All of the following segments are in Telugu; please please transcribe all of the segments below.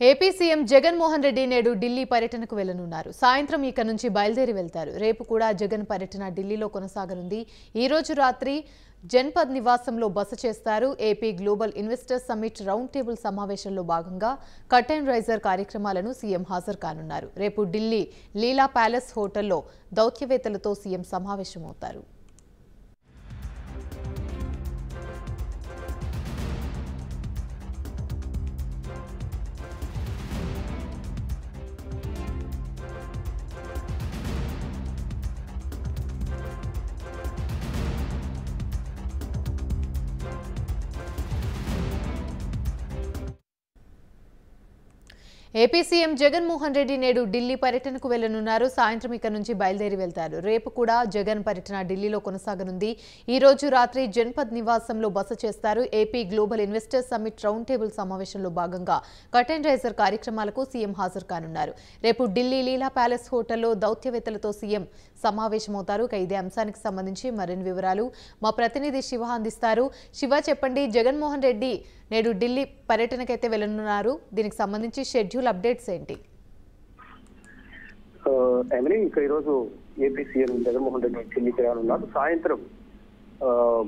ఏపీ సీఎం జగన్మోహన్ రెడ్డి నేడు ఢిల్లీ పర్యటనకు వెళ్లనున్నారు. సాయంత్రం ఇక నుంచి బయలుదేరి వెళ్తారు. రేపు కూడా జగన్ పర్యటన ఢిల్లీలో కొనసాగనుంది. ఈ రోజు రాత్రి జన్పద్ నివాసంలో బస చేస్తారు. AP global investors summit round table సమావేశంలో భాగంగా కర్టెన్ రైజర్ కార్యక్రమాలను సీఎం హాజరు కానున్నారు. రేపు ఢిల్లీ లీలా ప్యాలెస్ హోటల్లో దౌత్యవేత్తలతో సీఎం సమావేశమవుతారు. ఏపీ సీఎం జగన్మోహన్ రెడ్డి నేడు ఢిల్లీ పర్యటనకు వెళ్లనున్నారు. సాయంత్రం ఇక నుంచి బయలుదేరి వెళ్తారు. రేపు కూడా జగన్ పర్యటన ఢిల్లీలో కొనసాగనుంది. ఈ రోజు రాత్రి జన్పద్ నివాసంలో బస చేస్తారు. AP global investors summit round table సమావేశంలో భాగంగా కర్టెన్ రైజర్ కార్యక్రమాలకు సీఎం హాజరు కానున్నారు. రేపు ఢిల్లీ లీలా ప్యాలెస్ హోటల్లో దౌత్యవేత్తలతో సీఎం సమావేశమవుతారు. ఇదే అంశానికి సంబంధించి మరిన్ని వివరాలు మా ప్రతినిధి శివ అందిస్తారు. శివ, చెప్పండి, జగన్మోహన్ రెడ్డి నేడు ఢిల్లీ పర్యటనకైతే వెళ్లనున్నారు. దీనికి సంబంధించి షెడ్యూల్ అప్డేట్స్ ఏంటి? ఈరోజు ఏపీ సీఎం జగన్మోహన్ రెడ్డి ఢిల్లీకి రానున్నారు. సాయంత్రం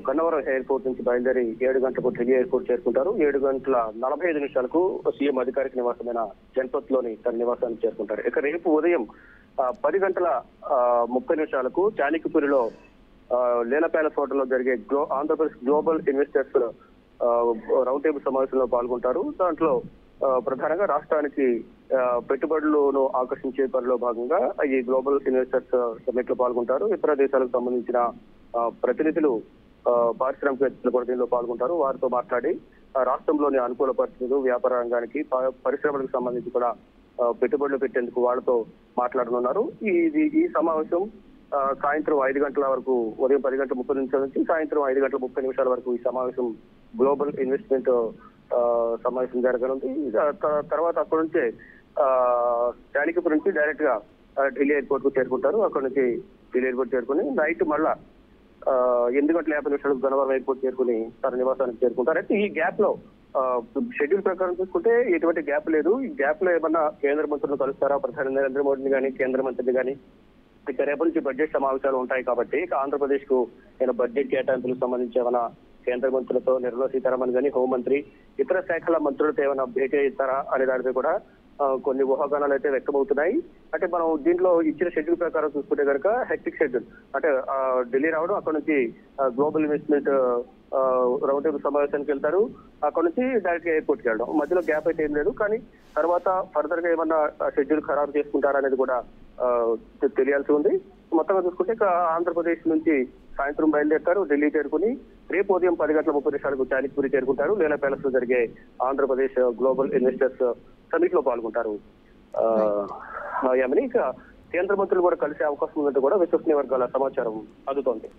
గన్నవరం ఎయిర్పోర్ట్ నుంచి బయలుదేరి 7 గంటలకు ఢిల్లీ ఎయిర్పోర్ట్ చేరుకుంటారు. 7:45 సీఎం అధికారిక నివాసమైన జన్పత్ లోని తన నివాసానికి చేరుకుంటారు. ఇక రేపు ఉదయం 10:30 చాణిక్యపురిలో లీలా ప్యాలెస్ హోటల్లో జరిగే Andhra Pradesh global investors round table సమావేశంలో పాల్గొంటారు. దాంట్లో ప్రధానంగా రాష్ట్రానికి పెట్టుబడులను ఆకర్షించే పనిలో భాగంగా ఈ గ్లోబల్ ఇన్వెస్టర్స్ సమ్మిట్ లో పాల్గొంటారు. ఇతర దేశాలకు సంబంధించిన ప్రతినిధులు, పారిశ్రామికవేత్తలు కూడా దీనిలో పాల్గొంటారు. వారితో మాట్లాడి రాష్ట్రంలోని అనుకూల పరిస్థితులు, వ్యాపార రంగానికి, పరిశ్రమలకు సంబంధించి కూడా పెట్టుబడులు పెట్టేందుకు వాళ్ళతో మాట్లాడనున్నారు. ఈ సమావేశం సాయంత్రం 5 గంటల వరకు, ఉదయం 10:30 నుంచి సాయంత్రం 5:30 వరకు ఈ సమావేశం గ్లోబల్ ఇన్వెస్ట్మెంట్ సమావేశం జరగనుంది. తర్వాత అక్కడ నుంచే చాణిక్యపురం నుంచి డైరెక్ట్ గా ఢిల్లీ ఎయిర్పోర్ట్ కు చేరుకుంటారు. అక్కడ నుంచి ఢిల్లీ ఎయిర్పోర్ట్ చేరుకుని నైట్ మళ్ళా 8:50 గన్నవరం ఎయిర్పోర్ట్ చేరుకుని తన నివాసానికి చేరుకుంటారు. అయితే ఈ గ్యాప్ లో షెడ్యూల్ ప్రకారం చూసుకుంటే ఎటువంటి గ్యాప్ లేదు. ఈ గ్యాప్ లో ఏమన్నా కేంద్ర మంత్రులను కలుస్తారా, ప్రధాని నరేంద్ర మోడీని కానీ, కేంద్ర మంత్రిని కానీ? ఇక రేపటి నుంచి బడ్జెట్ సమావేశాలు ఉంటాయి కాబట్టి ఇక ఆంధ్రప్రదేశ్ కు బడ్జెట్ కేటాయింపులకు సంబంధించి ఏమైనా కేంద్ర మంత్రులతో, నిర్మలా సీతారామన్ కానీ, హోంమంత్రి, ఇతర శాఖల మంత్రులతో ఏమైనా భేటీ అవుతారా అనే దానిపై కూడా కొన్ని ఊహాగానాలు అయితే వ్యక్తమవుతున్నాయి. అంటే మనం దీంట్లో ఇచ్చిన షెడ్యూల్ ప్రకారం చూసుకుంటే కనుక హెక్టిక్ షెడ్యూల్. అంటే ఢిల్లీ రావడం, అక్కడ నుంచి గ్లోబల్ ఇన్వెస్ట్మెంట్ రౌండ్ టేబుల్ సమావేశానికి వెళ్తారు. అక్కడ నుంచి డైరెక్ట్ గా ఎయిర్పోర్ట్కి వెళ్ళడం, మధ్యలో గ్యాప్ అయితే ఏం లేదు. కానీ తర్వాత ఫర్దర్ గా ఏమన్నా షెడ్యూల్ ఖరారు చేసుకుంటారా అనేది కూడా తెలియాల్సి ఉంది. మొత్తంగా చూసుకుంటే ఆంధ్రప్రదేశ్ నుంచి సాయంత్రం బయలుదేరుతారు, ఢిల్లీ చేరుకుని రేపు ఉదయం 10:30 చాణిక్యపురి చేరుకుంటారు. లీలా ప్యాలెస్ లో జరిగే ఆంధ్రప్రదేశ్ గ్లోబల్ ఇన్వెస్టర్స్ సమిట్ లో పాల్గొంటారు. ఇక కేంద్ర మంత్రులు కూడా కలిసే అవకాశం ఉందంటూ కూడా విశ్వసనీయ వర్గాల సమాచారం అందుతోంది.